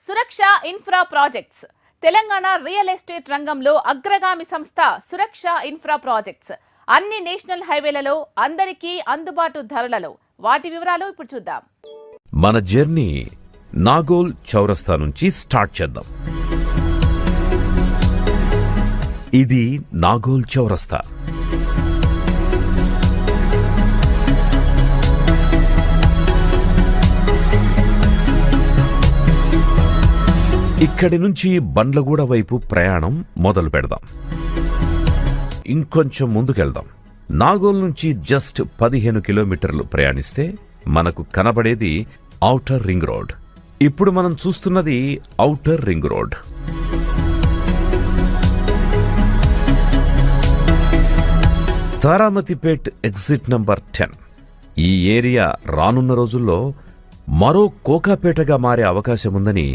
సురక్ష infra projects Telangana real estate రంగంలో అగ్రగామి సంస్థ సురక్ష ఇన్ఫ్రా ప్రాజెక్ట్స్ అన్ని నేషనల్ హైవేలలో అందరికీ అందుబాటు ధరలలో. వాటి వివరాలు ఇప్పుడు చూద్దాం. మన జర్నీ నాగోల్ చౌరస్తా నుంచి స్టార్ట్ చేద్దాం. ఇది నాగోల్ చౌరస్తా. ఇక్కడి నుంచి బండ్లగూడ వైపు ప్రయాణం మొదలు పెడదాం. ఇంకొంచెం ముందుకెళ్దాం. నాగోల్ నుంచి జస్ట్ 15 కిలోమీటర్లు ప్రయాణిస్తే మనకు కనబడేది ఔటర్ రింగ్ రోడ్. ఇప్పుడు మనం చూస్తున్నది outer ring road. Taramatipet exit number 10. ఈ ఏరియా రానున్న రోజుల్లో మరో కోకాపేటగా మారే అవకాశముందని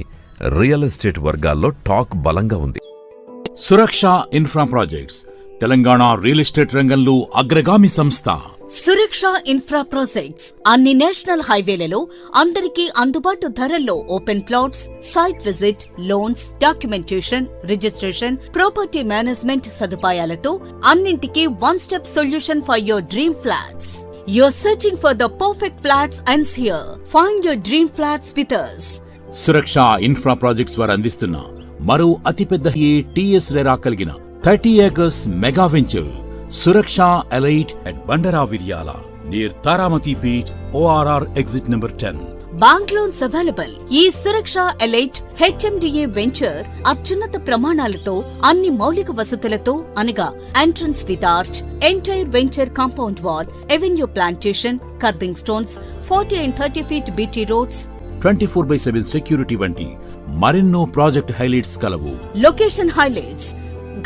రియల్ ఎస్టేట్ వర్గాల్లో టాక్ బలంగా ఉంది. Suraksha infra projects Telangana real estate రంగంలో అగ్రగామి సంస్థ. సురక్ష ఇన్ఫ్రా ప్రాజెక్ట్స్ అన్ని నేషనల్ హైవేలలో అందరికీ అందుబాటు ధరల్లో open plots, site visit, loans, documentation, registration, property management సదుపాయాలతో అన్నింటికీ one step solution for your dream flats. You're searching for the perfect flats and here. Find your dream flats with us. Suraksha infra projects వారు అందిస్తున్న మరో అతిపెద్ద TS RERA కలిగిన 30 acres mega venture Suraksha elite at Bandara Viriyala near Taramati beach ORR exit number 10. Bank loans available. ఈ సురక్ష elite HMDA venture అత్యున్నత ప్రమాణాలతో అన్ని మౌలిక వసతులతో అనగా entrance with arch, entire venture compound wall, avenue plantation, kerbing stones, 40 and 30 feet BT roads, 24/7 security వంటి మరెన్నో project highlights కలవు. Location highlights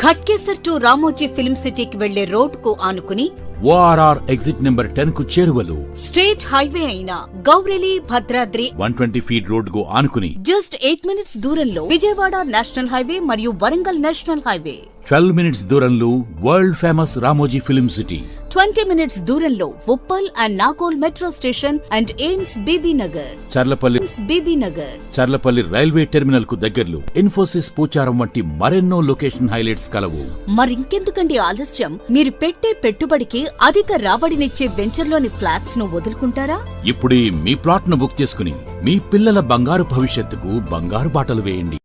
Ghatkesar to Ramoji film సిటీకి వెళ్లే రోడ్ కు ఆనుకుని ORR ఎగ్జిట్ నెంబర్ 10 కు చేరువలు. స్టేట్ హైవే అయిన గౌరెలి భద్రాద్రి 120 feet రోడ్ కు ఆనుకుని జస్ట్ 8 minutes దూరంలో విజయవాడ నేషనల్ హైవే మరియు వరంగల్ నేషనల్ హైవే. 12 minutes దూరంలో world famous Ramoji film city. 20 minutes దూరంలో Uppal and Nagole metro station and AIIMS Bibi Nagar. Cherlapalli railway terminal కు దగ్గరలో ఇన్ఫోసిస్ పోచారం వంటి మరెన్నో లొకేషన్ హైలైట్స్ కలవు. మరింకెందుకండి ఆలస్యం? మీరు పెట్టే పెట్టుబడికి అధిక రాబడినిచ్చే వెంచర్లోని ఫ్లాట్స్ ను వదులుకుంటారా? ఇప్పుడే మీ ప్లాట్ ను బుక్ చేసుకుని మీ పిల్లల బంగారు భవిష్యత్తుకు బంగారు బాటలు వేయండి.